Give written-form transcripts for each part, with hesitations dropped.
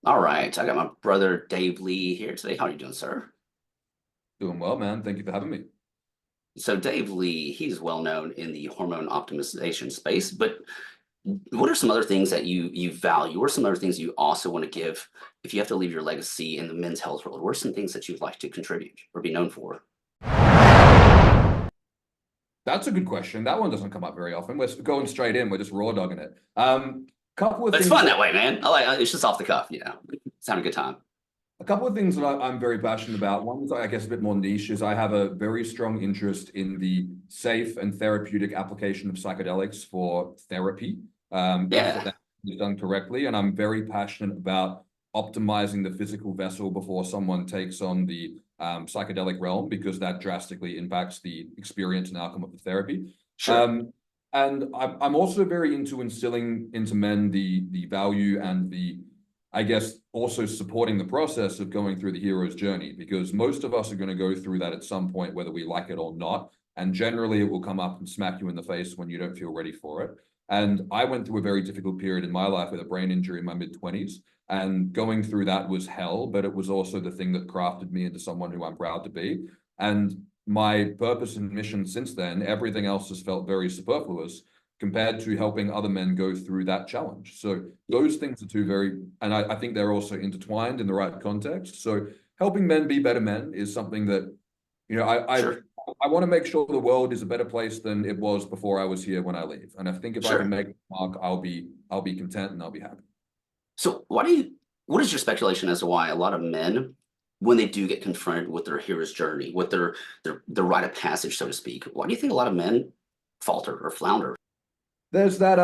All right, I got my brother Dave Lee here today. How are you doing, sir? Doing well, man. Thank you for having me. So Dave Lee, he's well known in the hormone optimization space, but what are some other things that you value? What are some other things you also want to give if you have to leave your legacy in the men's health world? What are some things that you'd like to contribute or be known for? That's a good question. That one doesn't come up very often. We're going straight in. We're just raw dogging it. Couple of But it's things fun that that way, man. It's just off the cuff, It's having a good time. a couple of things that I'm very passionate about. One is, I guess, a bit more niche, is I have a very strong interest in the safe and therapeutic application of psychedelics for therapy, if Yeah, that is done correctly. And I'm very passionate about optimizing the physical vessel before someone takes on the psychedelic realm, because that drastically impacts the experience and outcome of the therapy. sure. Um, and I'm also very into instilling into men the value and the, I guess, also supporting the process of going through the hero's journey, because most of us are going to go through that at some point, whether we like it or not. And generally, it will come up and smack you in the face when you don't feel ready for it. And I went through a very difficult period in my life with a brain injury in my mid-20s. And going through that was hell, but it was also the thing that crafted me into someone who I'm proud to be. And my purpose and mission since then, everything else has felt very superfluous compared to helping other men go through that challenge. So those things are two very, and I think they're also intertwined in the right context. So helping men be better men is something that, you know, Sure, I want to make sure the world is a better place than it was before I was here when I leave. And I think if I can sure. make the mark, I'll be content and I'll be happy. So what is your speculation as to why a lot of men, when they do get confronted with their hero's journey, with their rite of passage, so to speak, why do you think a lot of men falter or flounder? There's that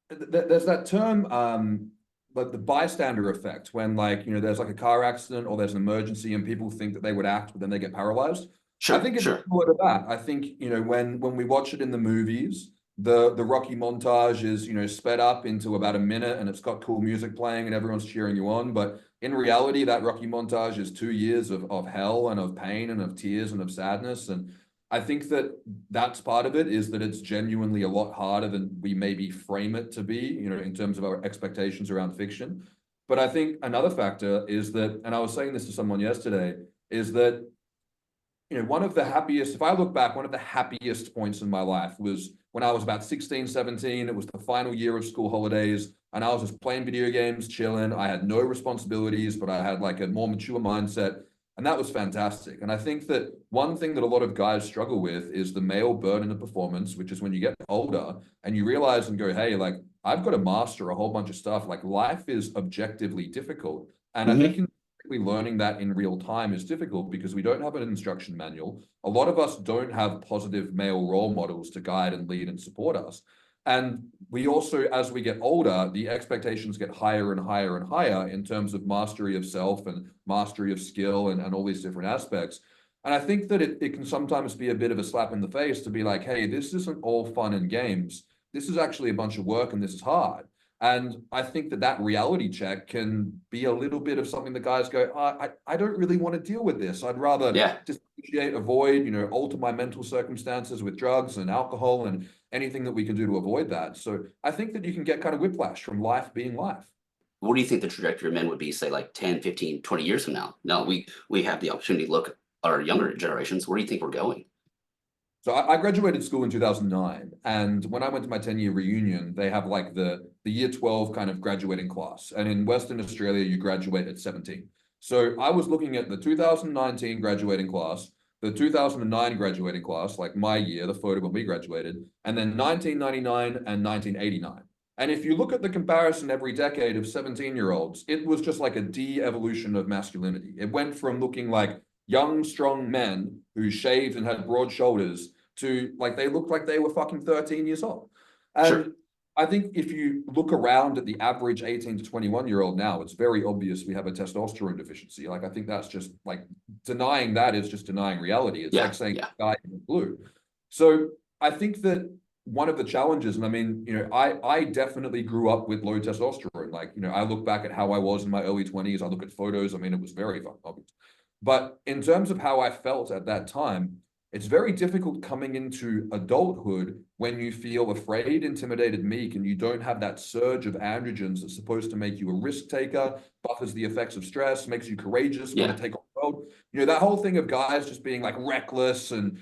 there's that term like the bystander effect, when, like, there's like a car accident or there's an emergency and people think that they would act, but then they get paralyzed. I Sure, think it's sure. similar to that. I think, when we watch it in the movies, the Rocky montage is, sped up into about a minute and it's got cool music playing and everyone's cheering you on. But in reality, that Rocky montage is 2 years of hell and of pain and of tears and of sadness. And I think that that's part of it, is that it's genuinely a lot harder than we maybe frame it to be, in terms of our expectations around fiction. But I think another factor is that, and I was saying this to someone yesterday, is that, one of the happiest, if I look back, one of the happiest points in my life was when I was about 16, 17. It was the final year of school holidays, and I was just playing video games, chilling. I had no responsibilities, but I had like a more mature mindset. And that was fantastic. And I think that one thing that a lot of guys struggle with is the male burden of performance, which is when you get older and you realize and go, hey, like, I've got to master a whole bunch of stuff. Like, life is objectively difficult. And I think Hmm. learning that in real time is difficult because we don't have an instruction manual. A lot of us don't have positive male role models to guide and lead and support us. And we also, as we get older, the expectations get higher and higher and higher in terms of mastery of self and mastery of skill and all these different aspects. And I think that it can sometimes be a bit of a slap in the face to be like, hey, this isn't all fun and games. This is actually a bunch of work and this is hard. And I think that that reality check can be a little bit of something that guys go, I don't really want to deal with this. I'd rather Yeah. dissociate, avoid, alter my mental circumstances with drugs and alcohol and anything that we can do to avoid that. So I think that you can get kind of whiplash from life being life. What do you think the trajectory of men would be, say, like 10, 15, 20 years from now? No, we have the opportunity to look at our younger generations. Where do you think we're going? So I graduated school in 2009, and when I went to my 10-year reunion, they have like the year 12 kind of graduating class. And in Western Australia, you graduate at 17. So I was looking at the 2019 graduating class, the 2009 graduating class, like my year, the photo when we graduated, and then 1999 and 1989. And if you look at the comparison every decade of 17-year-olds, it was just like a de-evolution of masculinity. It went from looking like young, strong men who shaved and had broad shoulders to like they looked like they were fucking 13 years old. Sure. And I think if you look around at the average 18 to 21-year-old now, it's very obvious we have a testosterone deficiency. Like, I think that's just like denying that is just denying reality. It's like Yeah. saying Yeah. sky is blue. So I think that one of the challenges, and I mean, I definitely grew up with low testosterone. Like, I look back at how I was in my early 20s. I look at photos. I mean, it was very fun, obviously. But in terms of how I felt at that time, it's very difficult coming into adulthood when you feel afraid, intimidated, meek, and you don't have that surge of androgens that's supposed to make you a risk taker, buffers the effects of stress, makes you courageous, want to take on the world. That whole thing of guys just being like reckless and,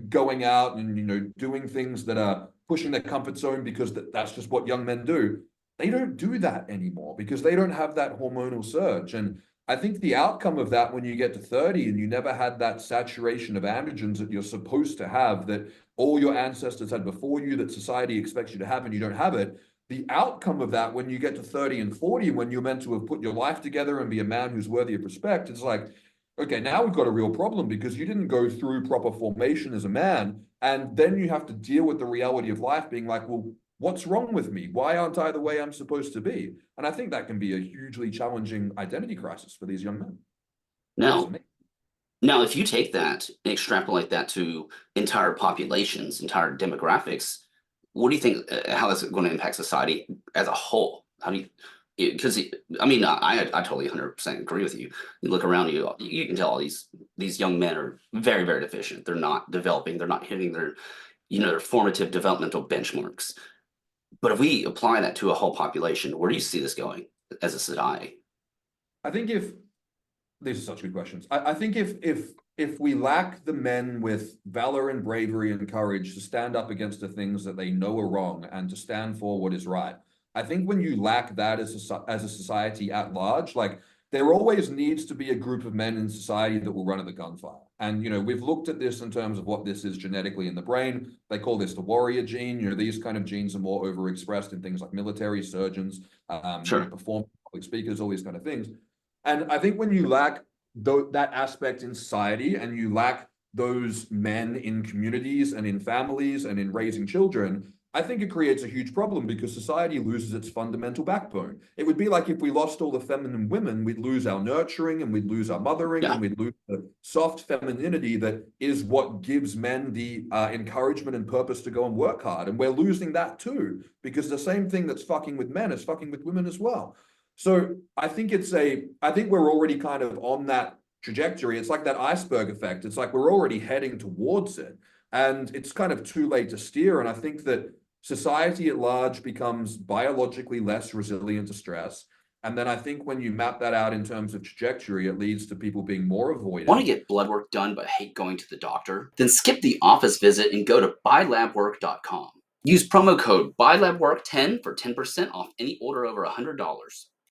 going out and, doing things that are pushing their comfort zone because that's just what young men do. They don't do that anymore because they don't have that hormonal surge. And I think the outcome of that when you get to 30 and you never had that saturation of androgens that you're supposed to have, that all your ancestors had before you, that society expects you to have, and you don't have it, the outcome of that when you get to 30 and 40, when you're meant to have put your life together and be a man who's worthy of respect, it's like, okay, now we've got a real problem because you didn't go through proper formation as a man. And then you have to deal with the reality of life being like, well, what's wrong with me? Why aren't I the way I'm supposed to be? And I think that can be a hugely challenging identity crisis for these young men. Now, if you take that and extrapolate that to entire populations, entire demographics, what do you think, how is it going to impact society as a whole? How do you, because I totally 100% agree with you. You look around you can tell all these young men are very, very deficient. They're not developing, they're not hitting their, their formative developmental benchmarks. But if we apply that to a whole population, where do you see this going as a society? I think these are such good questions. I think if we lack the men with valor and bravery and courage to stand up against the things that they know are wrong and to stand for what is right, I think when you lack that as a society at large, like there always needs to be a group of men in society that will run at the gunfire. And, we've looked at this in terms of what this is genetically in the brain. They call this the warrior gene. These kind of genes are more overexpressed in things like military, surgeons, performers, public speakers, all these kind of things. And I think when you lack that aspect in society and you lack those men in communities and in families and in raising children, I think it creates a huge problem because society loses its fundamental backbone. It would be like if we lost all the feminine women, we'd lose our nurturing and we'd lose our mothering and we'd lose the soft femininity that is what gives men the encouragement and purpose to go and work hard. And we're losing that too, because the same thing that's fucking with men is fucking with women as well. So I think we're already kind of on that trajectory. It's like that iceberg effect. It's like we're already heading towards it and it's kind of too late to steer. And I think that society at large becomes biologically less resilient to stress. And then I think when you map that out in terms of trajectory, it leads to people being more avoidant. Want to get blood work done but hate going to the doctor? Then skip the office visit and go to buylabwork.com. Use promo code BYLabWork10 for 10% off any order over $100.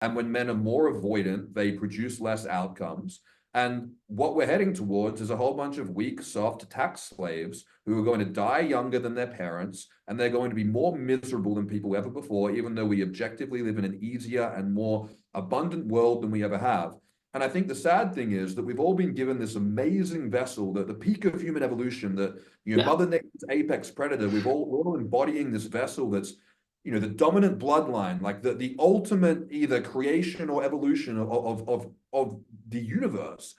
And when men are more avoidant, they produce less outcomes. And what we're heading towards is a whole bunch of weak, soft tax slaves who are going to die younger than their parents, and they're going to be more miserable than people ever before, even though we objectively live in an easier and more abundant world than we ever have. And I think the sad thing is that we've all been given this amazing vessel, that the peak of human evolution, that Mother Nature's apex predator, we're all embodying this vessel that's the dominant bloodline, like the ultimate either creation or evolution of the universe.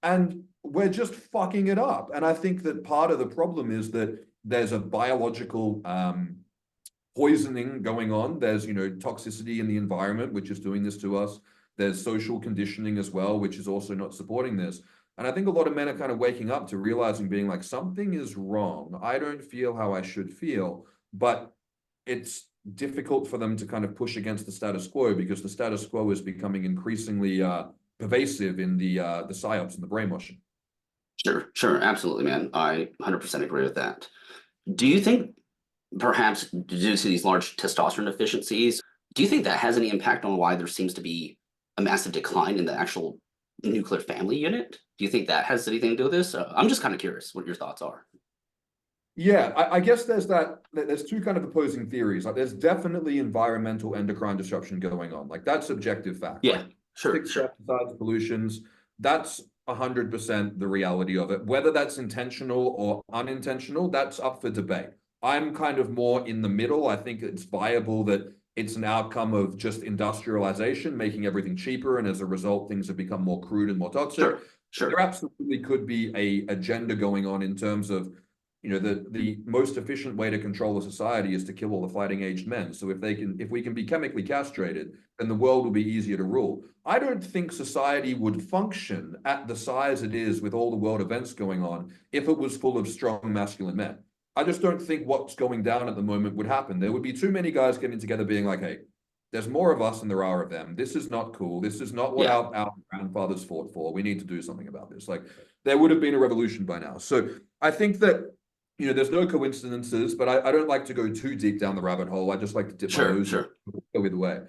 And we're just fucking it up. And I think that part of the problem is that there's a biological poisoning going on. There's, toxicity in the environment, which is doing this to us. There's social conditioning as well, which is also not supporting this. And I think a lot of men are kind of waking up to realizing, being like, something is wrong. I don't feel how I should feel. But it's difficult for them to kind of push against the status quo because the status quo is becoming increasingly pervasive in the psyops and the brainwashing. Sure, absolutely, man. I 100% agree with that. Do you think perhaps due to these large testosterone deficiencies, do you think that has any impact on why there seems to be a massive decline in the actual nuclear family unit? Do you think that has anything to do with this? I'm just kind of curious what your thoughts are. Yeah, I guess there's two kind of opposing theories. Like there's definitely environmental endocrine disruption going on. Like that's objective fact. Yeah, like, sure. Pesticides, pollutions, that's 100% the reality of it. Whether that's intentional or unintentional, that's up for debate. I'm kind of more in the middle. I think it's viable that it's an outcome of just industrialization, making everything cheaper. And as a result, things have become more crude and more toxic. Sure. There absolutely could be a agenda going on in terms of the most efficient way to control a society is to kill all the fighting aged men. So if we can be chemically castrated, then the world will be easier to rule. I don't think society would function at the size it is with all the world events going on if it was full of strong masculine men. I just don't think what's going down at the moment would happen. There would be too many guys getting together being like, hey, there's more of us than there are of them. This is not cool. This is not what our grandfathers fought for. We need to do something about this. Like, there would have been a revolution by now. So I think that, there's no coincidences, but I don't like to go too deep down the rabbit hole. I just like to dip my nose and go either way.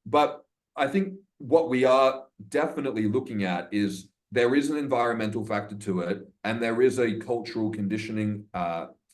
But I think what we are definitely looking at is there is an environmental factor to it, and there is a cultural conditioning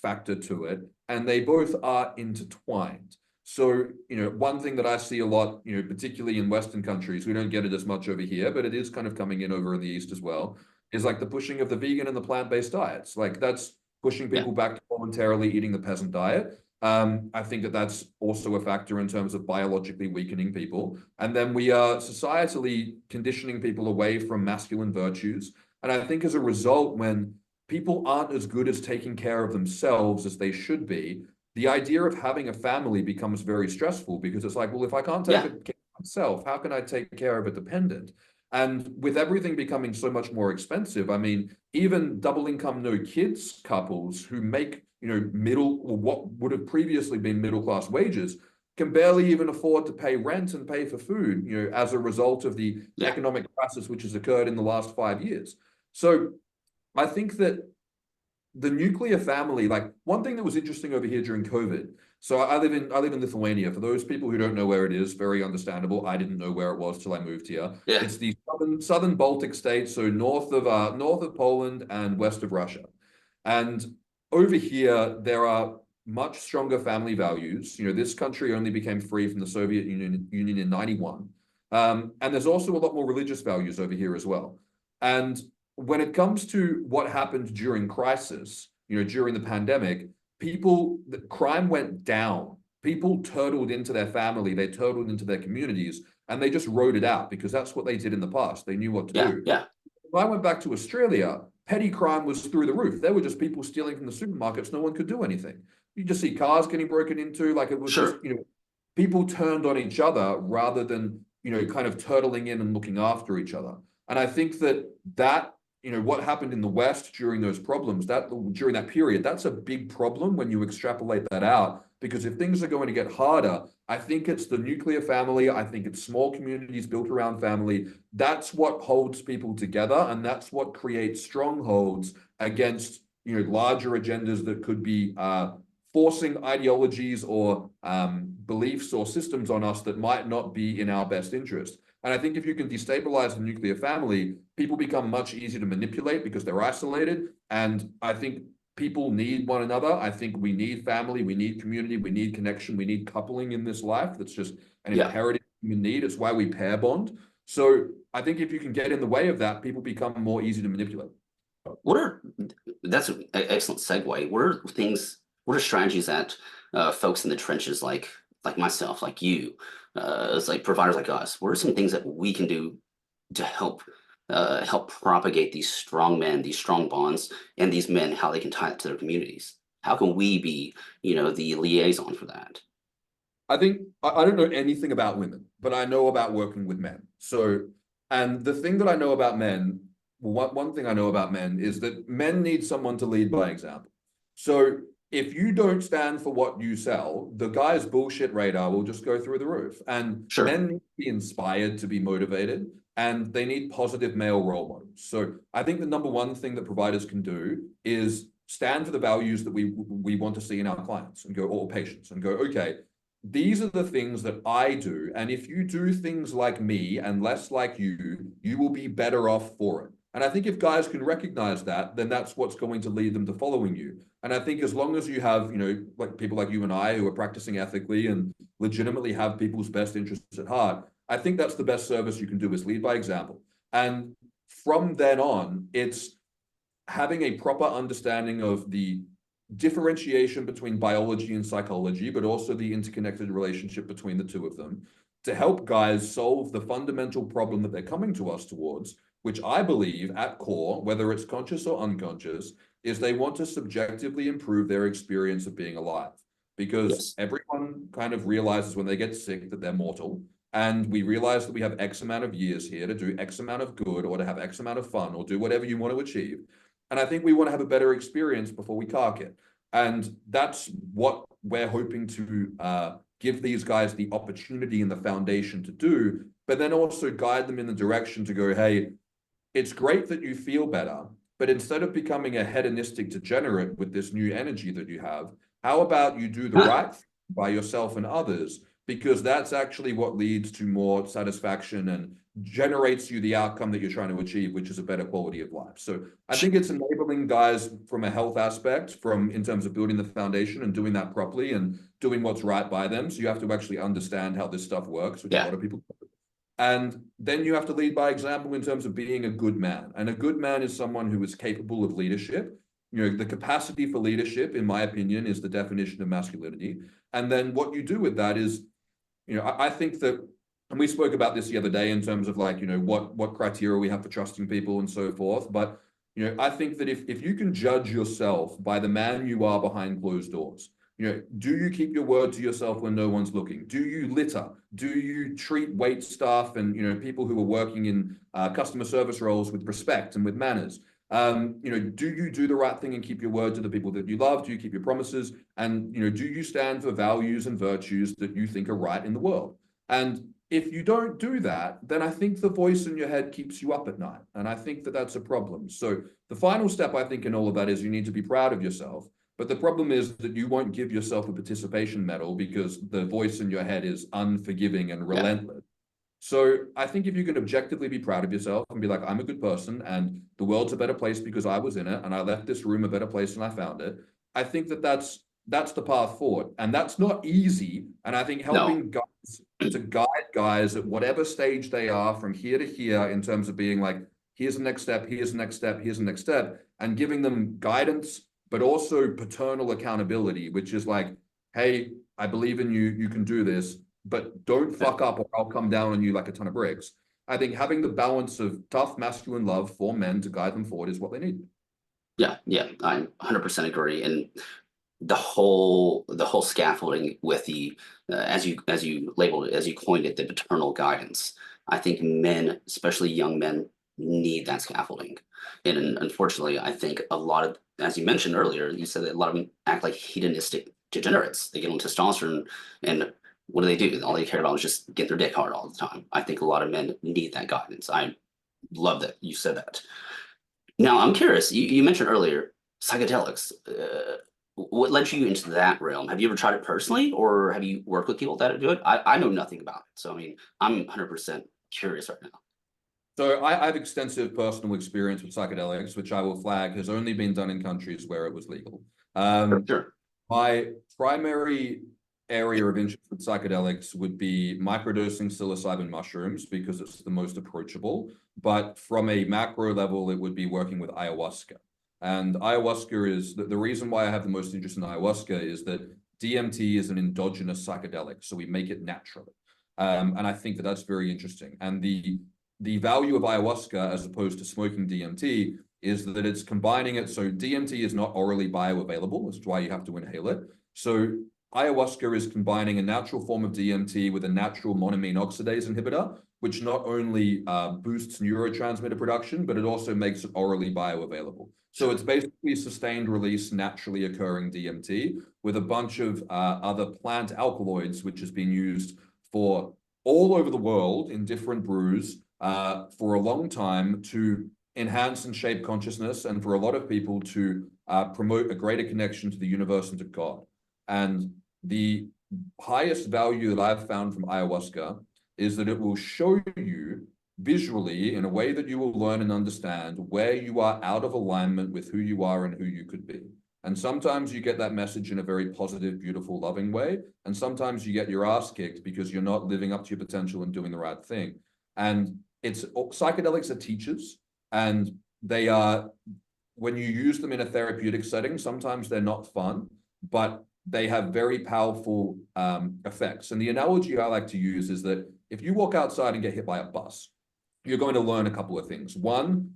factor to it, and they both are intertwined. So, one thing that I see a lot, particularly in Western countries, we don't get it as much over here, but it is kind of coming in over in the East as well, is like the pushing of the vegan and the plant-based diets. Like, that's pushing people back to voluntarily eating the peasant diet. I think that that's also a factor in terms of biologically weakening people. And then we are societally conditioning people away from masculine virtues. And I think as a result, when people aren't as good as taking care of themselves as they should be, the idea of having a family becomes very stressful, because it's like, well, if I can't take care of myself, how can I take care of a dependent? And with everything becoming so much more expensive, I mean, even double income, no kids couples who make, middle, or what would have previously been middle class wages, can barely even afford to pay rent and pay for food, as a result of the economic crisis which has occurred in the last 5 years. So I think that the nuclear family, like, one thing that was interesting over here during COVID. So I live in Lithuania. For those people who don't know where it is, very understandable. I didn't know where it was till I moved here. It's the southern Baltic states, so north of Poland and west of Russia. And over here, there are much stronger family values. This country only became free from the Soviet Union in 91. And there's also a lot more religious values over here as well. And when it comes to what happened during crisis, during the pandemic, crime went down. People turtled into their family, they turtled into their communities, and they just rode it out, because that's what they did in the past. They knew what to do. When I went back to Australia, petty crime was through the roof. There were just people stealing from the supermarkets. No one could do anything. You just see cars getting broken into. Like, it was just, people turned on each other rather than, kind of turtling in and looking after each other. And I think that what happened in the West during those problems, during that period, that's a big problem when you extrapolate that out. Because if things are going to get harder, I think it's the nuclear family. I think it's small communities built around family. That's what holds people together, and that's what creates strongholds against, larger agendas that could be forcing ideologies or beliefs or systems on us that might not be in our best interest. And I think if you can destabilize the nuclear family, people become much easier to manipulate because they're isolated. And I think people need one another. I think we need family, we need community, we need connection, we need coupling in this life. That's just an imperative human need. It's why we pair bond. So I think if you can get in the way of that, people become more easy to manipulate. That's an excellent segue. What are strategies that folks in the trenches like myself, like you, as like providers like us, what are some things that we can do to help propagate these strong men, these strong bonds, and these men, how they can tie it to their communities? How can we be, the liaison for that? I think I don't know anything about women, but I know about working with men. So, and the thing that I know about men, one thing I know about men is that men need someone to lead by example. So if you don't stand for what you sell, the guy's bullshit radar will just go through the roof. And men need to be inspired to be motivated, and they need positive male role models. So I think the number one thing that providers can do is stand for the values that we want to see in our clients, and go, or patients, and go, okay, these are the things that I do. And if you do things like me and less like you will be better off for it. And I think if guys can recognize that, then that's what's going to lead them to following you. And I think as long as you have, like people like you and I who are practicing ethically and legitimately have people's best interests at heart, I think that's the best service you can do, is lead by example. And from then on, it's having a proper understanding of the differentiation between biology and psychology, but also the interconnected relationship between the two of them, to help guys solve the fundamental problem that they're coming to us towards, which I believe at core, whether it's conscious or unconscious, is they want to subjectively improve their experience of being alive, because Yes. everyone kind of realizes when they get sick that they're mortal. And we realize that we have X amount of years here to do X amount of good, or to have X amount of fun, or do whatever you want to achieve. And I think we want to have a better experience before we cark it. And that's what we're hoping to give these guys the opportunity and the foundation to do, but then also guide them in the direction to go, hey, it's great that you feel better, but instead of becoming a hedonistic degenerate with this new energy that you have, how about you do the right thing by yourself and others? Because that's actually what leads to more satisfaction and generates you the outcome that you're trying to achieve, which is a better quality of life. So I think it's enabling guys from a health aspect, from in terms of building the foundation and doing that properly and doing what's right by them. So you have to actually understand how this stuff works, which a lot of people do. And then you have to lead by example in terms of being a good man. And a good man is someone who is capable of leadership. You know, the capacity for leadership, in my opinion, is the definition of masculinity. And then what you do with that is, you know, I think that, and we spoke about this the other day in terms of like, you know, what criteria we have for trusting people and so forth. But, you know, I think that if you can judge yourself by the man you are behind closed doors, you know, do you keep your word to yourself when no one's looking? Do you litter? Do you treat wait staff and, you know, people who are working in customer service roles with respect and with manners? You know, do you do the right thing and keep your word to the people that you love? Do you keep your promises? And, you know, do you stand for values and virtues that you think are right in the world? And if you don't do that, then I think the voice in your head keeps you up at night. And I think that that's a problem. So the final step, I think, in all of that is you need to be proud of yourself. But the problem is that you won't give yourself a participation medal because the voice in your head is unforgiving and relentless. So I think if you can objectively be proud of yourself and be like, I'm a good person and the world's a better place because I was in it and I left this room a better place than I found it, I think that that's the path forward. And that's not easy. And I think helping guys to guide guys at whatever stage they are from here to here in terms of being like, here's the next step, here's the next step, here's the next step, and giving them guidance, but also paternal accountability, which is like, hey, I believe in you, you can do this, but don't fuck up or I'll come down on you like a ton of bricks. I think having the balance of tough masculine love for men to guide them forward is what they need. Yeah, I 100% agree. And the whole scaffolding with the as you labeled it, as you coined it, the paternal guidance. I think men, especially young men, need that scaffolding. And unfortunately, I think a lot of, as you mentioned earlier, you said that a lot of them act like hedonistic degenerates. They get on testosterone, and what do? All they care about is just get their dick hard all the time. I think a lot of men need that guidance. I love that you said that. Now, I'm curious, you mentioned earlier psychedelics. What led you into that realm? Have you ever tried it personally, or have you worked with people that do it? I know nothing about it. So, I mean, I'm 100% curious right now. So I have extensive personal experience with psychedelics, which I will flag has only been done in countries where it was legal. Sure. My primary area of interest with psychedelics would be microdosing psilocybin mushrooms because it's the most approachable. But from a macro level, it would be working with ayahuasca. And ayahuasca is the reason why I have the most interest in ayahuasca is that DMT is an endogenous psychedelic, so we make it naturally. And I think that that's very interesting. And the value of ayahuasca as opposed to smoking DMT is that it's combining it. So DMT is not orally bioavailable. That's why you have to inhale it. So ayahuasca is combining a natural form of DMT with a natural monoamine oxidase inhibitor, which not only boosts neurotransmitter production, but it also makes it orally bioavailable. So it's basically sustained release, naturally occurring DMT with a bunch of other plant alkaloids, which has been used for all over the world in different brews for a long time to enhance and shape consciousness, and for a lot of people to promote a greater connection to the universe and to God. And the highest value that I've found from ayahuasca is that it will show you visually in a way that you will learn and understand where you are out of alignment with who you are and who you could be. And sometimes you get that message in a very positive, beautiful, loving way. And sometimes you get your ass kicked because you're not living up to your potential and doing the right thing. And psychedelics are teachers, and they are, when you use them in a therapeutic setting, sometimes they're not fun, but they have very powerful effects. And the analogy I like to use is that if you walk outside and get hit by a bus, you're going to learn a couple of things. One,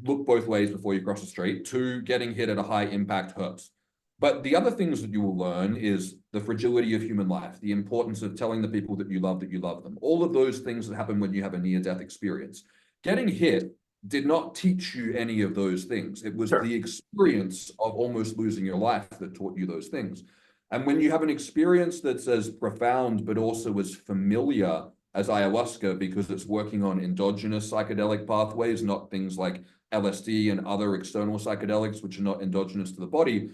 look both ways before you cross the street. Two, getting hit at a high impact hurts. But the other things that you will learn is the fragility of human life, the importance of telling the people that you love them. All of those things that happen when you have a near-death experience. Getting hit did not teach you any of those things. It was Sure. the experience of almost losing your life that taught you those things. And when you have an experience that's as profound, but also as familiar as ayahuasca, because it's working on endogenous psychedelic pathways, not things like LSD and other external psychedelics, which are not endogenous to the body.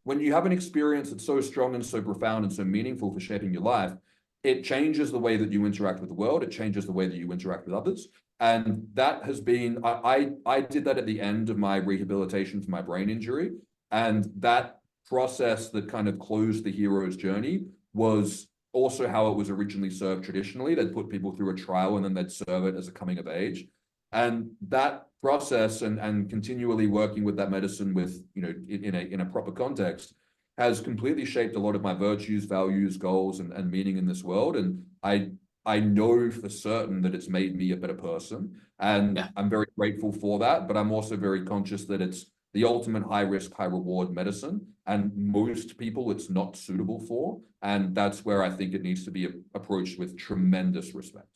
When you have an experience that's so strong and so profound and so meaningful for shaping your life, it changes the way that you interact with the world. It changes the way that you interact with others. And that has been, I did that at the end of my rehabilitation for my brain injury. And that process that kind of closed the hero's journey was also how it was originally served traditionally. They'd put people through a trial and then they'd serve it as a coming of age. And that process and continually working with that medicine with, you know, in a proper context has completely shaped a lot of my virtues, values, goals, and meaning in this world. And I know for certain that it's made me a better person. And Yeah. I'm very grateful for that. But I'm also very conscious that it's the ultimate high risk, high reward medicine. And most people it's not suitable for. And that's where I think it needs to be approached with tremendous respect.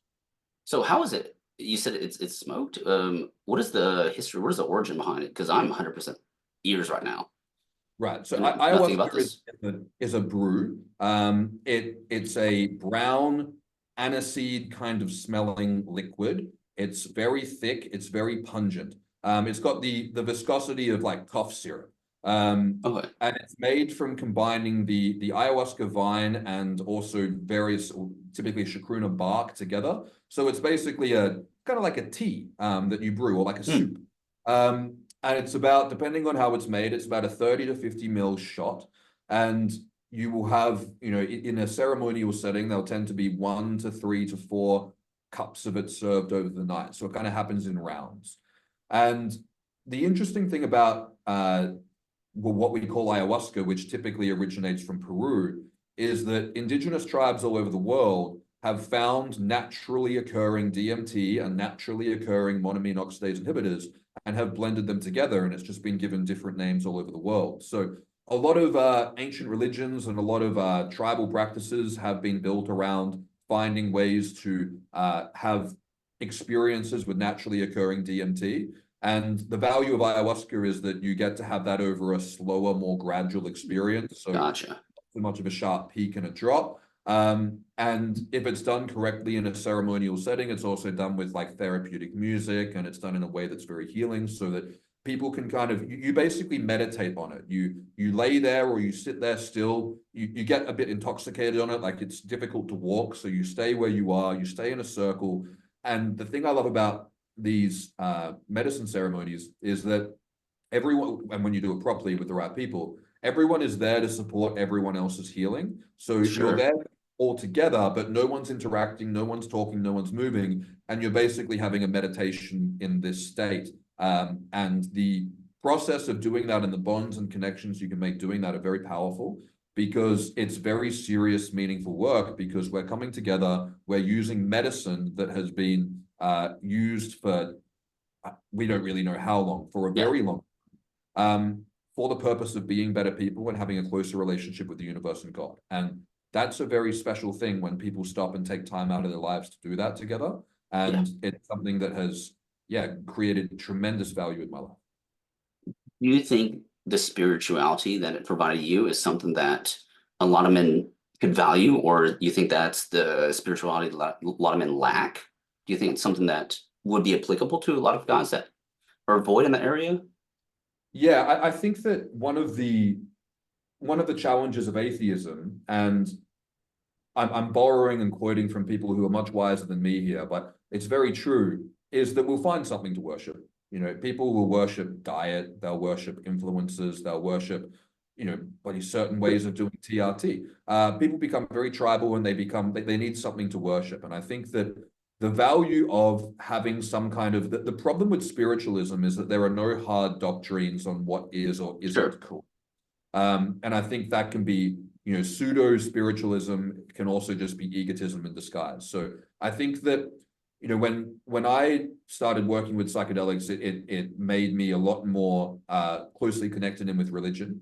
So how is it? You said it's smoked. What is the history? What is the origin behind it? Because I'm 100% ears right now. Right. So Nothing about ayahuasca this. is a brew. It's a brown aniseed kind of smelling liquid. It's very thick. It's very pungent. It's got the viscosity of like cough syrup. Okay. And it's made from combining the ayahuasca vine and also various, typically chacruna bark together. So it's basically a kind of like a tea that you brew or like a soup. And it's about, depending on how it's made, it's about a 30 to 50 ml shot. And you will have, you know, in a ceremonial setting, there'll tend to be 1 to 3 to 4 cups of it served over the night. So it kind of happens in rounds. And the interesting thing about what we call ayahuasca, which typically originates from Peru, is that indigenous tribes all over the world have found naturally occurring DMT and naturally occurring monoamine oxidase inhibitors and have blended them together, and it's just been given different names all over the world. So a lot of ancient religions and a lot of tribal practices have been built around finding ways to have experiences with naturally occurring DMT. And the value of ayahuasca is that you get to have that over a slower, more gradual experience. So Gotcha. not so much of a sharp peak and a drop. And if it's done correctly in a ceremonial setting, it's also done with like therapeutic music, and it's done in a way that's very healing so that people can kind of, you basically meditate on it. You lay there or you sit there still, you get a bit intoxicated on it, like it's difficult to walk. So you stay where you are, you stay in a circle. And the thing I love about these medicine ceremonies is that everyone, and when you do it properly with the right people, everyone is there to support everyone else's healing. So Sure. you're there all together, but no one's interacting, no one's talking, no one's moving, and you're basically having a meditation in this state. And the process of doing that and the bonds and connections you can make doing that are very powerful, because it's very serious, meaningful work, because we're coming together, we're using medicine that has been used for, we don't really know how long, for a very long time, for the purpose of being better people and having a closer relationship with the universe and God. And that's a very special thing when people stop and take time out of their lives to do that together. And it's something that has, created tremendous value in my life. Do you think the spirituality that it provided you is something that a lot of men could value, or you think that's the spirituality that a lot of men lack? Do you think it's something that would be applicable to a lot of guys that are void in that area? Yeah, I think that one of the challenges of atheism, and I'm borrowing and quoting from people who are much wiser than me here, but it's very true, is that we'll find something to worship. You know, people will worship diet, they'll worship influences, they'll worship, certain ways of doing TRT. People become very tribal and they need something to worship. And I think that the value of having some kind of, the problem with spiritualism is that there are no hard doctrines on what is or isn't cool. And I think that can be, pseudo spiritualism can also just be egotism in disguise. So I think that, when I started working with psychedelics, it made me a lot more closely connected in with religion,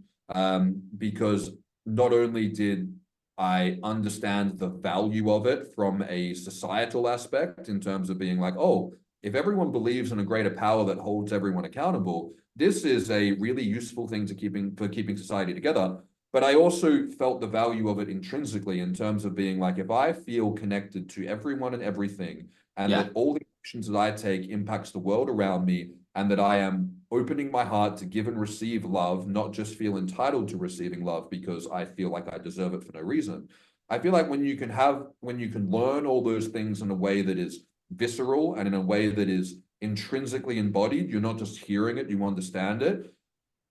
because not only did I understand the value of it from a societal aspect in terms of being like, oh, if everyone believes in a greater power that holds everyone accountable, this is a really useful thing to keeping society together. But I also felt the value of it intrinsically in terms of being like, if I feel connected to everyone and everything, and Yeah. that all the actions that I take impacts the world around me, and that I am opening my heart to give and receive love, not just feel entitled to receiving love because I feel like I deserve it for no reason. I feel like when you can learn all those things in a way that is visceral and in a way that is intrinsically embodied, you're not just hearing it, you understand it.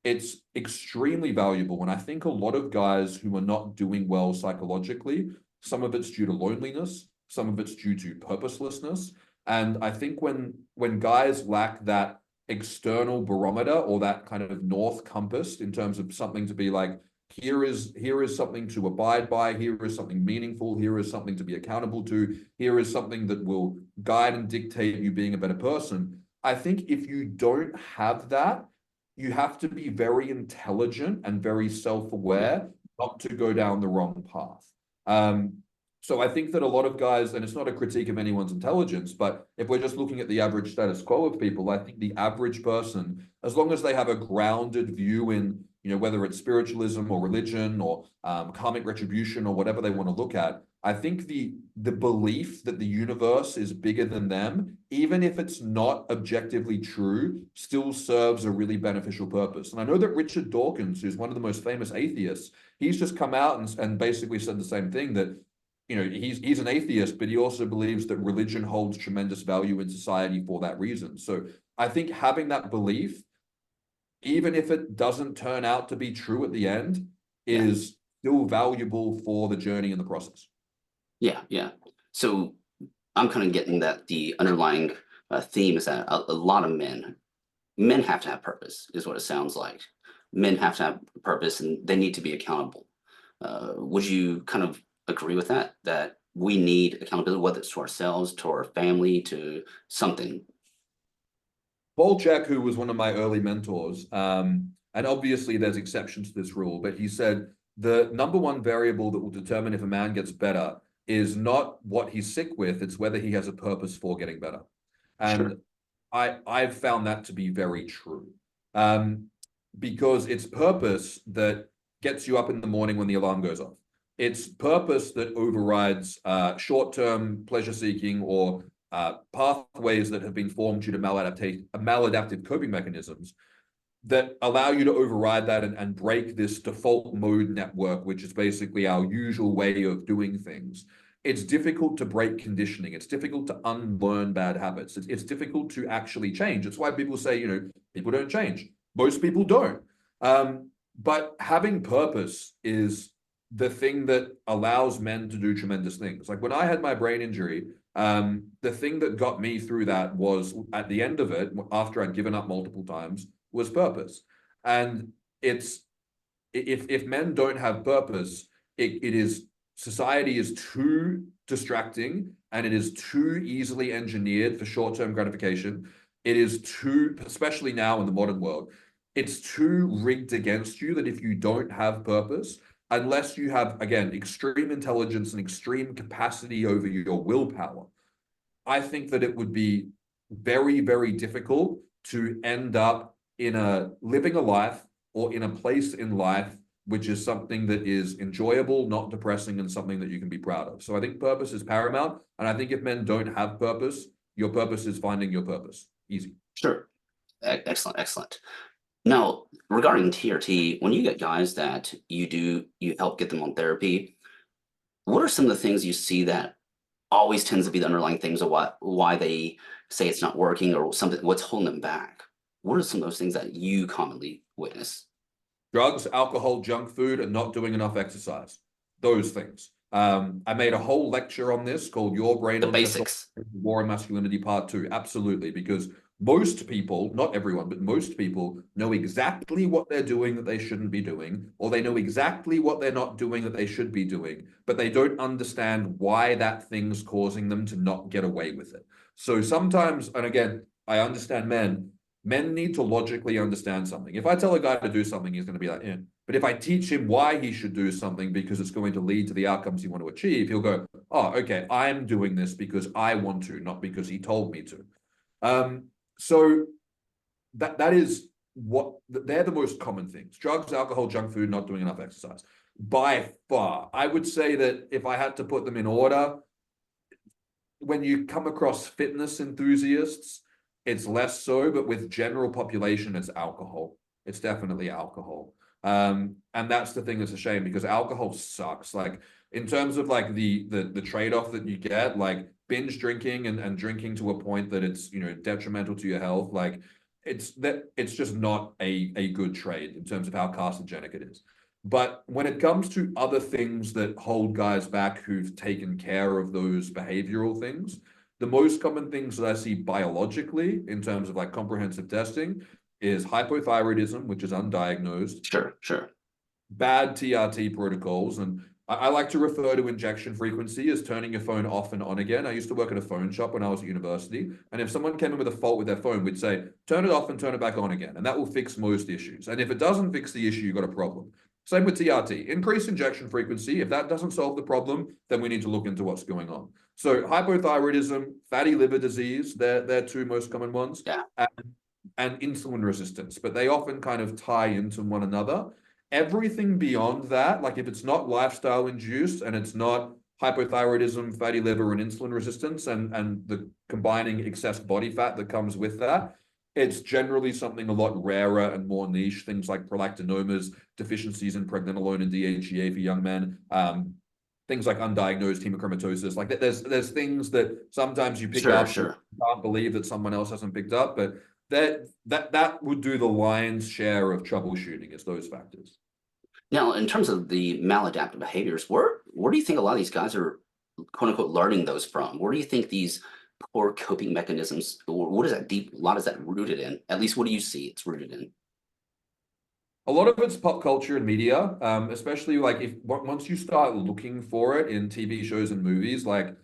It's extremely valuable. And I think a lot of guys who are not doing well psychologically, some of it's due to loneliness, some of it's due to purposelessness. And I think when guys lack that external barometer or that kind of north compass in terms of something to be like, here is something to abide by, here is something meaningful, here is something to be accountable to, here is something that will guide and dictate you being a better person. I think if you don't have that, you have to be very intelligent and very self-aware not to go down the wrong path. So I think that a lot of guys, and it's not a critique of anyone's intelligence, but if we're just looking at the average status quo of people, I think the average person, as long as they have a grounded view in, whether it's spiritualism or religion or karmic retribution or whatever they want to look at, I think the belief that the universe is bigger than them, even if it's not objectively true, still serves a really beneficial purpose. And I know that Richard Dawkins, who's one of the most famous atheists, he's just come out and basically said the same thing, that he's an atheist, but he also believes that religion holds tremendous value in society for that reason. So I think having that belief, even if it doesn't turn out to be true at the end, is still valuable for the journey and the process. Yeah. So I'm kind of getting that the underlying theme is that a lot of men have to have purpose, is what it sounds like. Men have to have purpose and they need to be accountable. Would you kind of agree with that? That we need accountability, whether it's to ourselves, to our family, to something? Paul Chek, who was one of my early mentors, and obviously there's exceptions to this rule, but he said the number one variable that will determine if a man gets better is not what he's sick with, it's whether he has a purpose for getting better. And Sure. I've found that to be very true. Because it's purpose that gets you up in the morning when the alarm goes off. It's purpose that overrides short-term pleasure seeking or pathways that have been formed due to maladaptive coping mechanisms that allow you to override that and break this default mode network, which is basically our usual way of doing things. It's difficult to break conditioning. It's difficult to unlearn bad habits. It's difficult to actually change. It's why people say, people don't change. Most people don't. But having purpose is the thing that allows men to do tremendous things. Like when I had my brain injury, the thing that got me through that was, at the end of it, after I'd given up multiple times, was purpose. And it's, if men don't have purpose, society is too distracting and it is too easily engineered for short-term gratification. It is too, especially now in the modern world, it's too rigged against you that if you don't have purpose, unless you have, again, extreme intelligence and extreme capacity over your willpower, I think that it would be very, very difficult to end up living a life or in a place in life which is something that is enjoyable, not depressing, and something that you can be proud of. So I think purpose is paramount. And I think if men don't have purpose, your purpose is finding your purpose. Easy. Sure. Excellent. Now, regarding TRT, when you get guys that you help get them on therapy, what are some of the things you see that always tends to be the underlying things of why they say it's not working or something, what's holding them back? What are some of those things that you commonly witness? Drugs, alcohol, junk food, and not doing enough exercise. Those things. I made a whole lecture on this called Your Brain The on basics. War and Masculinity Part 2. Absolutely, because most people, not everyone, but most people know exactly what they're doing that they shouldn't be doing, or they know exactly what they're not doing that they should be doing, but they don't understand why that thing's causing them to not get away with it. So sometimes, and again, I understand men need to logically understand something. If I tell a guy to do something, he's going to be like, yeah. But if I teach him why he should do something because it's going to lead to the outcomes he want to achieve, he'll go, oh, okay, I'm doing this because I want to, not because he told me to. So that is what they're the most common things: drugs, alcohol, junk food, not doing enough exercise. By far, I would say that if I had to put them in order, when you come across fitness enthusiasts, it's less so, but with general population, it's alcohol. It's definitely alcohol. And that's the thing that's a shame, because alcohol sucks. Like, in terms of like the trade-off that you get, like binge drinking and drinking to a point that it's, you know, detrimental to your health, like it's just not a good trade in terms of how carcinogenic it is. But when it comes to other things that hold guys back who've taken care of those behavioral things, the most common things that I see biologically in terms of like comprehensive testing is hypothyroidism, which is undiagnosed, Sure. bad TRT protocols. And I like to refer to injection frequency as turning your phone off and on again. I used to work at a phone shop when I was at university. And if someone came in with a fault with their phone, we'd say, turn it off and turn it back on again. And that will fix most issues. And if it doesn't fix the issue, you've got a problem. Same with TRT. Increase injection frequency. If that doesn't solve the problem, then we need to look into what's going on. So hypothyroidism, fatty liver disease, they're two most common ones. Yeah. And insulin resistance, but they often kind of tie into one another. Everything beyond that, like if it's not lifestyle induced and it's not hypothyroidism, fatty liver, and insulin resistance, and the combining excess body fat that comes with that, it's generally something a lot rarer and more niche. Things like prolactinomas, deficiencies in pregnenolone and DHEA for young men, things like undiagnosed hemochromatosis. Like there's things that sometimes you pick up, Sure. you can't believe that someone else hasn't picked up, but that would do the lion's share of troubleshooting, is those factors. Now, in terms of the maladaptive behaviors, where do you think a lot of these guys are, quote unquote, learning those from? Where do you think these poor coping mechanisms, or what is that a lot is that rooted in? At least what do you see it's rooted in? A lot of it's pop culture and media, especially like once you start looking for it in TV shows and movies, like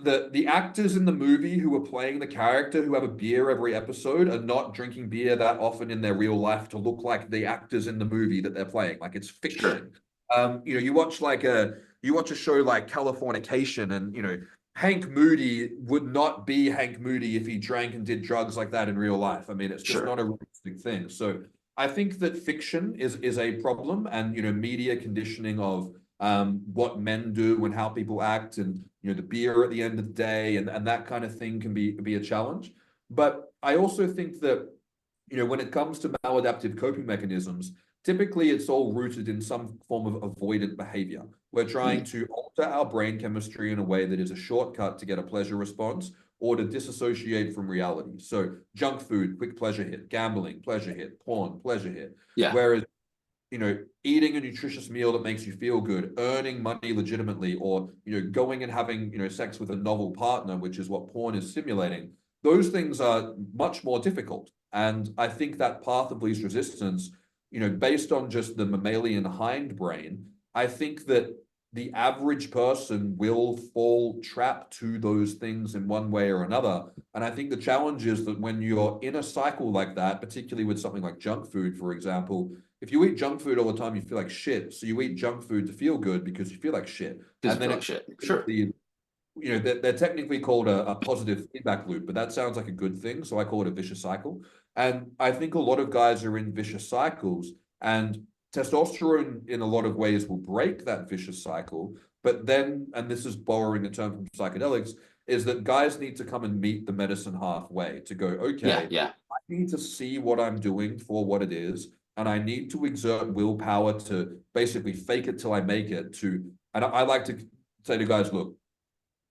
the actors in the movie who are playing the character who have a beer every episode are not drinking beer that often in their real life to look like the actors in the movie that they're playing. Like, it's fiction. Sure. You know, you watch a show like Californication, and you know, Hank Moody would not be Hank Moody if he drank and did drugs like that in real life. I mean, it's just not a realistic thing. So I think that fiction is a problem, and you know, media conditioning of what men do and how people act, and you know, the beer at the end of the day, and that kind of thing can be a challenge. But I also think that, you know, when it comes to maladaptive coping mechanisms, typically it's all rooted in some form of avoidant behavior. We're trying to alter our brain chemistry in a way that is a shortcut to get a pleasure response or to disassociate from reality. So junk food, quick pleasure hit; gambling, pleasure hit; porn, pleasure hit. Yeah. Whereas, you know, eating a nutritious meal that makes you feel good, earning money legitimately, or, you know, going and having, you know, sex with a novel partner, which is what porn is simulating, those things are much more difficult. And I think that path of least resistance, you know, based on just the mammalian hindbrain, I think that the average person will fall trap to those things in one way or another. And I think the challenge is that when you're in a cycle like that, particularly with something like junk food, for example, if you eat junk food all the time, you feel like shit. So you eat junk food to feel good because you feel like shit. And then Shit. Sure. you know, they're technically called a positive feedback loop, but that sounds like a good thing. So I call it a vicious cycle. And I think a lot of guys are in vicious cycles, and testosterone in a lot of ways will break that vicious cycle. But then, and this is borrowing a term from psychedelics, is that guys need to come and meet the medicine halfway to go, okay, Yeah. I need to see what I'm doing for what it is. And I need to exert willpower to basically fake it till I make it. And I like to say to guys, look,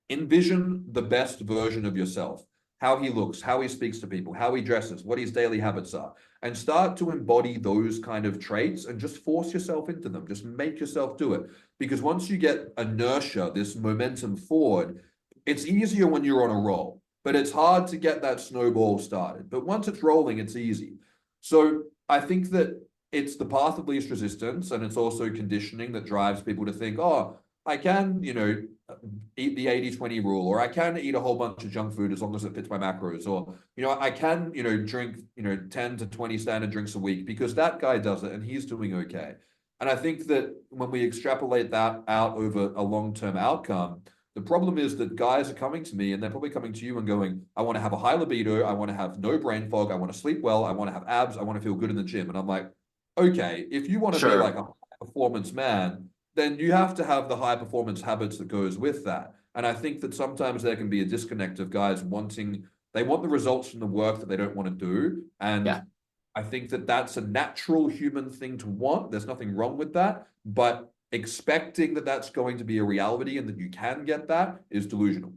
envision the best version of yourself, how he looks, how he speaks to people, how he dresses, what his daily habits are, and start to embody those kind of traits and just force yourself into them. Just make yourself do it. Because once you get inertia, this momentum forward, it's easier when you're on a roll, but it's hard to get that snowball started. But once it's rolling, it's easy. So I think that it's the path of least resistance, and it's also conditioning that drives people to think, oh, I can, you know, eat the 80-20 rule, or I can eat a whole bunch of junk food as long as it fits my macros, or, I can, drink, 10 to 20 standard drinks a week because that guy does it and he's doing okay. And I think that when we extrapolate that out over a long-term outcome, the problem is that guys are coming to me and they're probably coming to you and going, I want to have a high libido, I want to have no brain fog, I want to sleep well, I want to have abs, I want to feel good in the gym. And I'm like, okay, if you want to be like Sure. a performance man, then you have to have the high performance habits that goes with that. And I think that sometimes there can be a disconnect of guys they want the results from the work that they don't want to do. Yeah. And I think that that's a natural human thing to want. There's nothing wrong with that. But expecting that that's going to be a reality and that you can get that is delusional.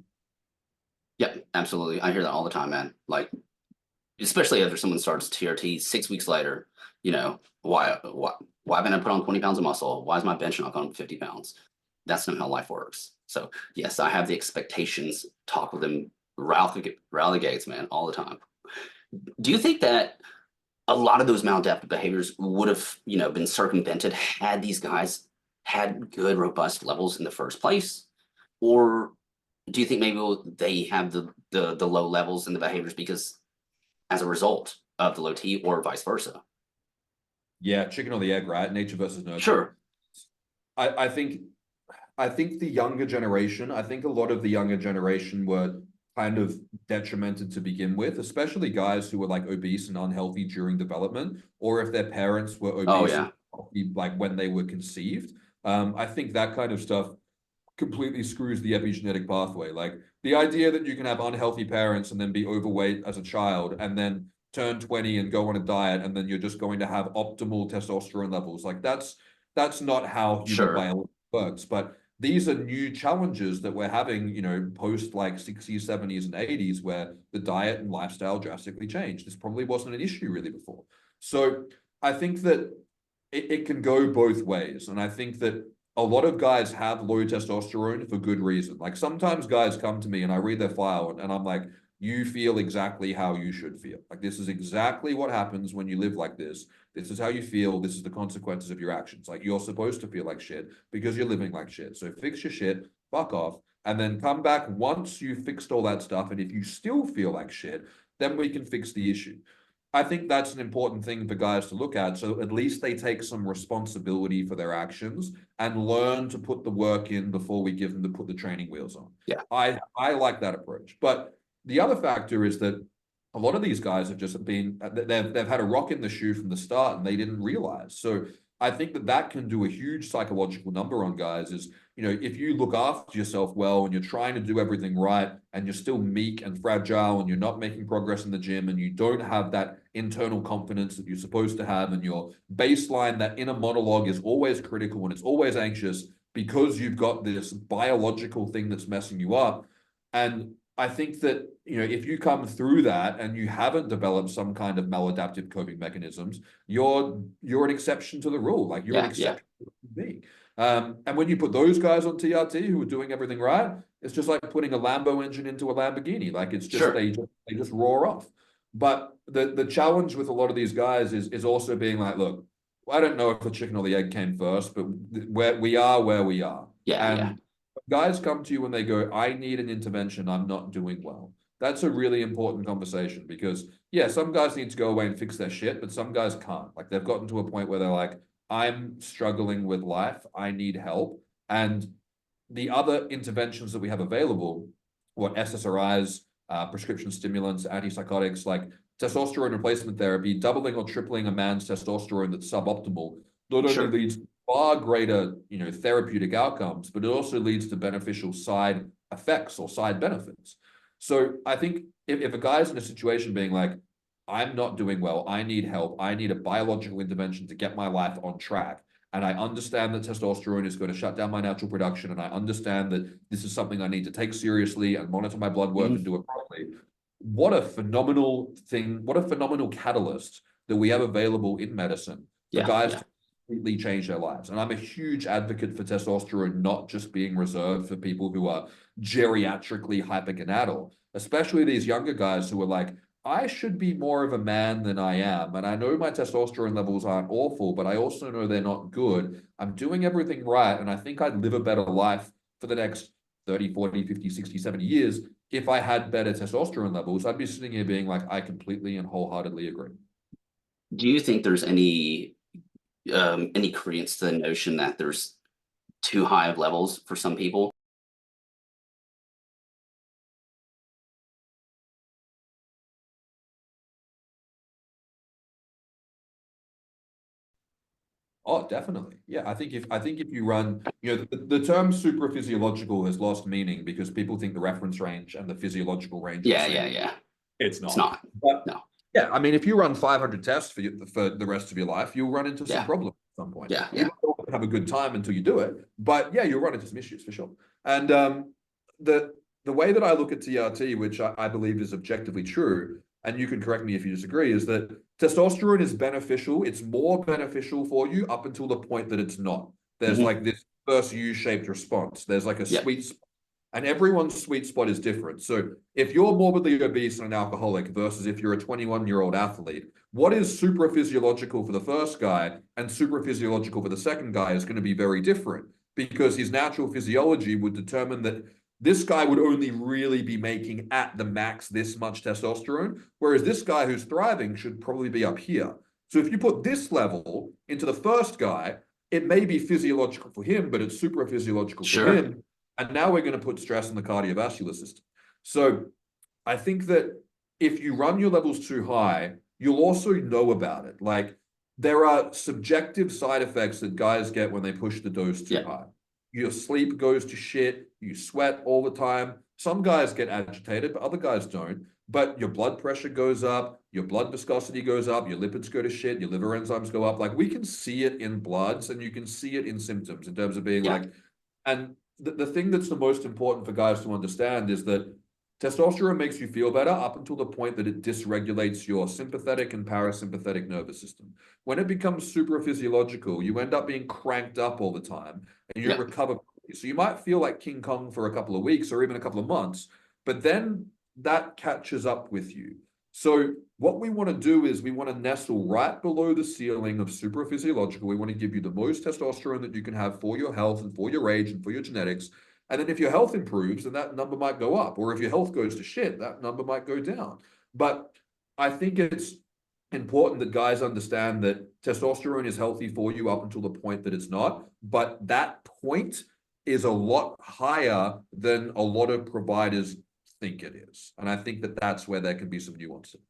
Yep, absolutely. I hear that all the time, man. Like, especially after someone starts TRT 6 weeks later, why haven't I put on 20 pounds of muscle? Why is my bench not going 50 pounds? That's not how life works. So yes, I have the expectations, talk with them, route the gates, man, all the time. Do you think that a lot of those maladaptive behaviors would have, been circumvented had these guys had good, robust levels in the first place? Or do you think maybe they have the low levels in the behaviors because as a result of the low T, or vice versa? Yeah, chicken or the egg, right? Nature versus nurture. Sure. I think the younger generation, I think a lot of the younger generation were kind of detrimented to begin with, especially guys who were like obese and unhealthy during development, or if their parents were Oh obese yeah. and unhealthy, like when they were conceived. I think that kind of stuff completely screws the epigenetic pathway. Like the idea that you can have unhealthy parents and then be overweight as a child and then turn 20 and go on a diet and then you're just going to have optimal testosterone levels. Like that's not how human Sure. biology works. But these are new challenges that we're having, post like 60s, 70s, and 80s, where the diet and lifestyle drastically changed. This probably wasn't an issue really before. So I think that it can go both ways. And I think that a lot of guys have low testosterone for good reason. Like sometimes guys come to me and I read their file and I'm like, you feel exactly how you should feel. Like this is exactly what happens when you live like this. This is how you feel. This is the consequences of your actions. Like you're supposed to feel like shit because you're living like shit. So fix your shit, fuck off, and then come back once you've fixed all that stuff. And if you still feel like shit, then we can fix the issue. I think that's an important thing for guys to look at. So at least they take some responsibility for their actions and learn to put the work in before we give them to put the training wheels on. Yeah. I like that approach. But the other factor is that a lot of these guys have just been, they've had a rock in the shoe from the start and they didn't realize. So I think that can do a huge psychological number on guys is, if you look after yourself well and you're trying to do everything right and you're still meek and fragile and you're not making progress in the gym and you don't have that internal confidence that you're supposed to have and your baseline, that inner monologue is always critical and it's always anxious because you've got this biological thing that's messing you up. And I think that, if you come through that and you haven't developed some kind of maladaptive coping mechanisms, you're an exception to the rule. Like you're an exception to me. And when you put those guys on TRT who are doing everything right, it's just like putting a Lambo engine into a Lamborghini. Like it's just, Sure. they just roar off. But the challenge with a lot of these guys is also being like, look, I don't know if the chicken or the egg came first, but where we are. Yeah. And Yeah. guys come to you and they go, I need an intervention. I'm not doing well. That's a really important conversation because, yeah, some guys need to go away and fix their shit, but some guys can't. Like they've gotten to a point where they're like, I'm struggling with life. I need help. And the other interventions that we have available, what SSRIs, prescription stimulants, antipsychotics, like testosterone replacement therapy, doubling or tripling a man's testosterone that's suboptimal, not only Sure. leads to far greater, therapeutic outcomes, but it also leads to beneficial side effects or side benefits. So I think if a guy's in a situation being like, I'm not doing well, I need help, I need a biological intervention to get my life on track, and I understand that testosterone is going to shut down my natural production, and I understand that this is something I need to take seriously and monitor my blood work and do it properly. What a phenomenal thing, what a phenomenal catalyst that we have available in medicine for guys to completely change their lives. And I'm a huge advocate for testosterone not just being reserved for people who are geriatrically hypergonadal, especially these younger guys who are like, I should be more of a man than I am. And I know my testosterone levels aren't awful, but I also know they're not good. I'm doing everything right. And I think I'd live a better life for the next 30, 40, 50, 60, 70 years, if I had better testosterone levels, I'd be sitting here being like, I completely and wholeheartedly agree. Do you think there's any credence to the notion that there's too high of levels for some people? Oh, definitely. Yeah, I think if you run, the term super physiological has lost meaning because people think the reference range and the physiological range are the Yeah, same. yeah. It's It's not. not. But No. yeah, I mean, if you run 500 tests for the rest of your life, you'll run into some Yeah. problems at some point. Yeah. You Yeah. might not have a good time until you do it, but yeah, you'll run into some issues for sure. And the way that I look at TRT, which I believe is objectively true, and you can correct me if you disagree, is that testosterone is beneficial. It's more beneficial for you up until the point that it's not. There's like this first U-shaped response. There's like a Yeah. sweet spot. And everyone's sweet spot is different. So if you're morbidly obese and an alcoholic versus if you're a 21-year-old athlete, what is super physiological for the first guy and super physiological for the second guy is going to be very different because his natural physiology would determine that this guy would only really be making at the max this much testosterone, whereas this guy who's thriving should probably be up here. So if you put this level into the first guy, it may be physiological for him, but it's super physiological for Sure. him. And now we're going to put stress on the cardiovascular system. So I think that if you run your levels too high, you'll also know about it. Like there are subjective side effects that guys get when they push the dose too high. Your sleep goes to shit. You sweat all the time. Some guys get agitated, but other guys don't. But your blood pressure goes up, your blood viscosity goes up, your lipids go to shit, your liver enzymes go up. Like we can see it in bloods and you can see it in symptoms in terms of being like, and the thing that's the most important for guys to understand is that testosterone makes you feel better up until the point that it dysregulates your sympathetic and parasympathetic nervous system. When it becomes super physiological, you end up being cranked up all the time and you don't recover. So you might feel like King Kong for a couple of weeks or even a couple of months, but then that catches up with you. So what we want to do is we want to nestle right below the ceiling of super physiological. We want to give you the most testosterone that you can have for your health and for your age and for your genetics. And then if your health improves, then that number might go up. Or if your health goes to shit, that number might go down. But I think it's important that guys understand that testosterone is healthy for you up until the point that it's not. But that point is a lot higher than a lot of providers think it is. And I think that that's where there can be some nuances.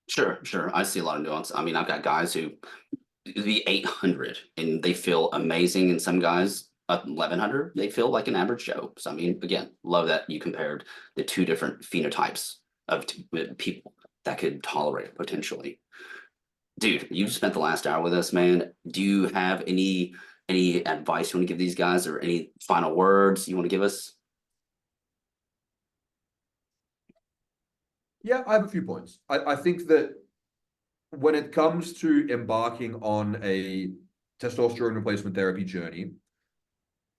Sure. I see a lot of nuance. I mean, I've got guys who the 800 and they feel amazing, and some guys 1100 they feel like an average Joe. So I mean, again, love that you compared the two different phenotypes of people that could tolerate it potentially. Dude, you've spent the last hour with us, man. Do you have any advice you want to give these guys, or any final words you want to give us? Yeah, I have a few points. I think that when it comes to embarking on a testosterone replacement therapy journey,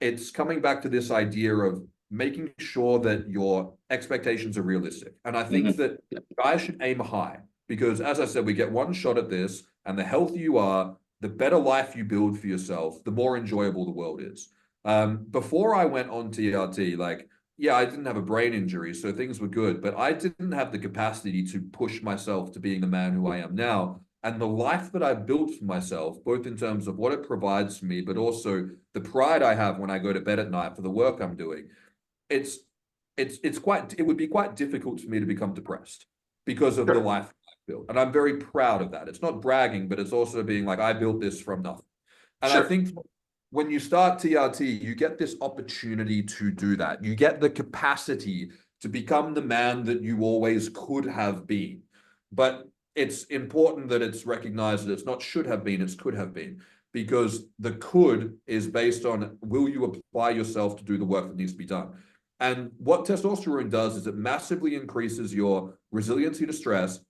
it's coming back to this idea of making sure that your expectations are realistic. And I think that guys should aim high because, as I said, we get one shot at this, and the healthier you are, the better life you build for yourself, the more enjoyable the world is. Before I went on TRT, like, yeah, I didn't have a brain injury, so things were good, but I didn't have the capacity to push myself to being the man who I am now. And the life that I've built for myself, both in terms of what it provides for me, but also the pride I have when I go to bed at night for the work I'm doing, it would be quite difficult for me to become depressed because of the life I've built. And I'm very proud of that. It's not bragging, but it's also being like, I built this from nothing. And I think when you start TRT, you get this opportunity to do that. You get the capacity to become the man that you always could have been. But it's important that it's recognized that it's not should have been, it's could have been. Because the could is based on, will you apply yourself to do the work that needs to be done? And what testosterone does is it massively increases your resiliency to stress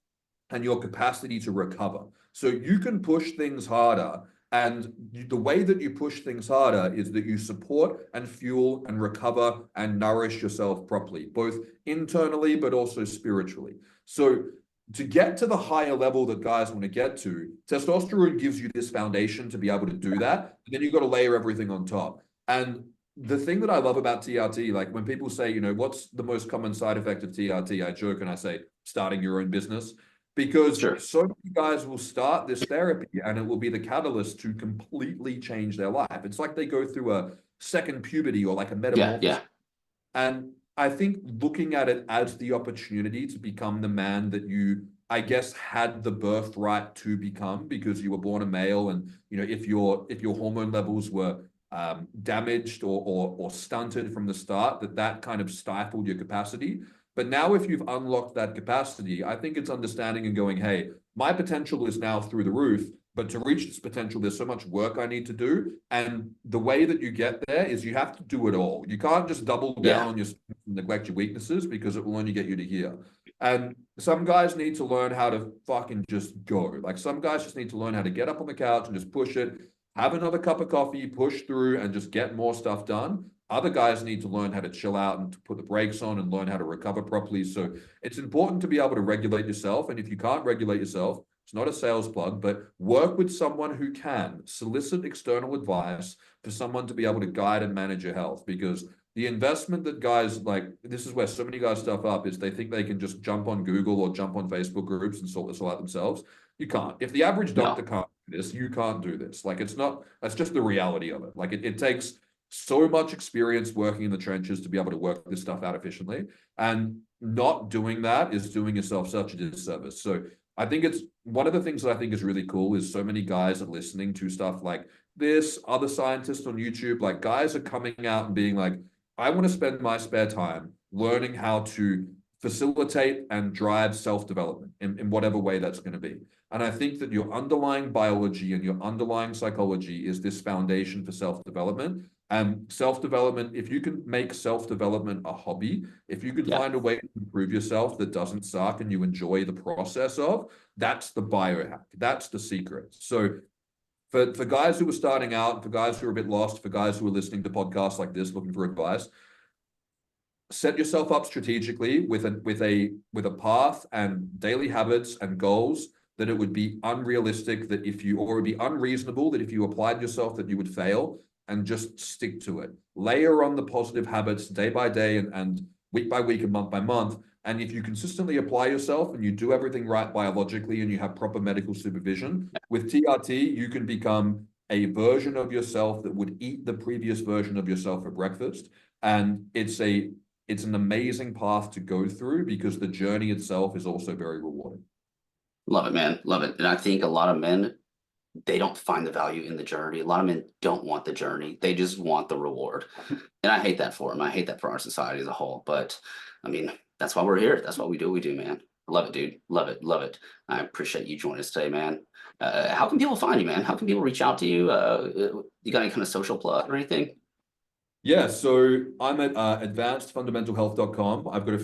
and your capacity to recover. So you can push things harder. And the way that you push things harder is that you support and fuel and recover and nourish yourself properly, both internally, but also spiritually. So to get to the higher level that guys want to get to, testosterone gives you this foundation to be able to do that. And then you've got to layer everything on top. And the thing that I love about TRT, like when people say, you know, what's the most common side effect of TRT? I joke and I say, starting your own business, because Sure. so many guys will start this therapy and it will be the catalyst to completely change their life. It's like they go through a second puberty or like a Yeah, metamorphosis. yeah, And I think looking at it as the opportunity to become the man that you, I guess, had the birthright to become because you were born a male, and you know if your hormone levels were damaged or stunted from the start, that kind of stifled your capacity. But now, if you've unlocked that capacity, I think it's understanding and going, hey, my potential is now through the roof. But to reach this potential, there's so much work I need to do. And the way that you get there is you have to do it all. You can't just double down yeah, on your strengths and neglect your weaknesses because it will only get you to here. And some guys need to learn how to fucking just go. Like some guys just need to learn how to get up on the couch and just push it, have another cup of coffee, push through, and just get more stuff done. Other guys need to learn how to chill out and to put the brakes on and learn how to recover properly. So it's important to be able to regulate yourself. And if you can't regulate yourself, it's not a sales plug, but work with someone who can. Solicit external advice for someone to be able to guide and manage your health, because the investment that guys like, this is where so many guys stuff up, is they think they can just jump on Google or jump on Facebook groups and sort this all out themselves. You can't. If the average doctor no, can't do this, you can't do this. Like it's not, that's just the reality of it. Like it takes so much experience working in the trenches to be able to work this stuff out efficiently. And not doing that is doing yourself such a disservice. So I think it's one of the things that I think is really cool is so many guys are listening to stuff like this, other scientists on YouTube, like guys are coming out and being like, I want to spend my spare time learning how to facilitate and drive self-development in whatever way that's going to be. And I think that your underlying biology and your underlying psychology is this foundation for self-development. And self-development, if you can make self-development a hobby, if you could yeah. find a way to improve yourself that doesn't suck and you enjoy the process of, that's the biohack. That's the secret. So for guys who are starting out, for guys who are a bit lost, for guys who are listening to podcasts like this looking for advice, set yourself up strategically with a path and daily habits and goals that it would be unrealistic that if you, or it would be unreasonable that if you applied yourself that you would fail, and just stick to it. Layer on the positive habits day by day and week by week and month by month. And if you consistently apply yourself and you do everything right biologically and you have proper medical supervision, with TRT, you can become a version of yourself that would eat the previous version of yourself for breakfast. And it's an amazing path to go through because the journey itself is also very rewarding. Love it, man. Love it. And I think a lot of men, they don't find the value in the journey. A lot of men don't want the journey. They just want the reward. And I hate that for them. I hate that for our society as a whole. But I mean, that's why we're here. That's what we do. We do, man. Love it, dude. Love it. Love it. I appreciate you joining us today, man. How can people find you, man? How can people reach out to you? You got any kind of social plug or anything? Yeah, so I'm at advancedfundamentalhealth.com. I've got a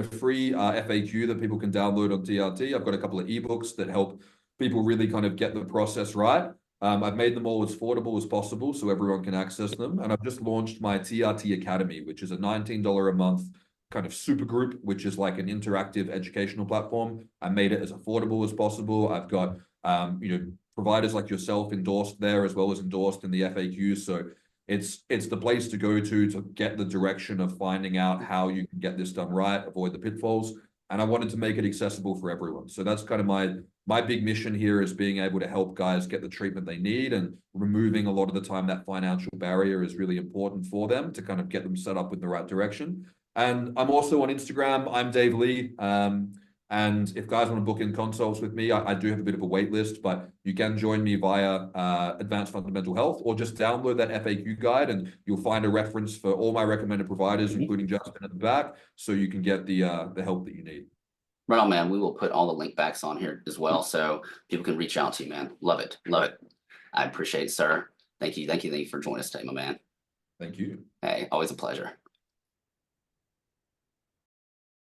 free FAQ that people can download on TRT. I've got a couple of ebooks that help people really kind of get the process right. I've made them all as affordable as possible so everyone can access them. And I've just launched my TRT Academy, which is a $19 a month kind of super group, which is like an interactive educational platform. I made it as affordable as possible. I've got providers like yourself endorsed there as well as endorsed in the FAQ. So it's the place to go to get the direction of finding out how you can get this done right, avoid the pitfalls. And I wanted to make it accessible for everyone. So that's kind of my big mission here, is being able to help guys get the treatment they need, and removing a lot of the time that financial barrier is really important for them to kind of get them set up in the right direction. And I'm also on Instagram. I'm imdavelee. And if guys want to book in consults with me, I do have a bit of a wait list, but you can join me via Advanced Fundamental Health, or just download that FAQ guide and you'll find a reference for all my recommended providers, including Justin at the back, so you can get the help that you need. Right on, man. We will put all the link backs on here as well, so people can reach out to you, man. Love it. Love it. I appreciate it, sir. Thank you. Thank you. Thank you for joining us today, my man. Thank you. Hey, always a pleasure.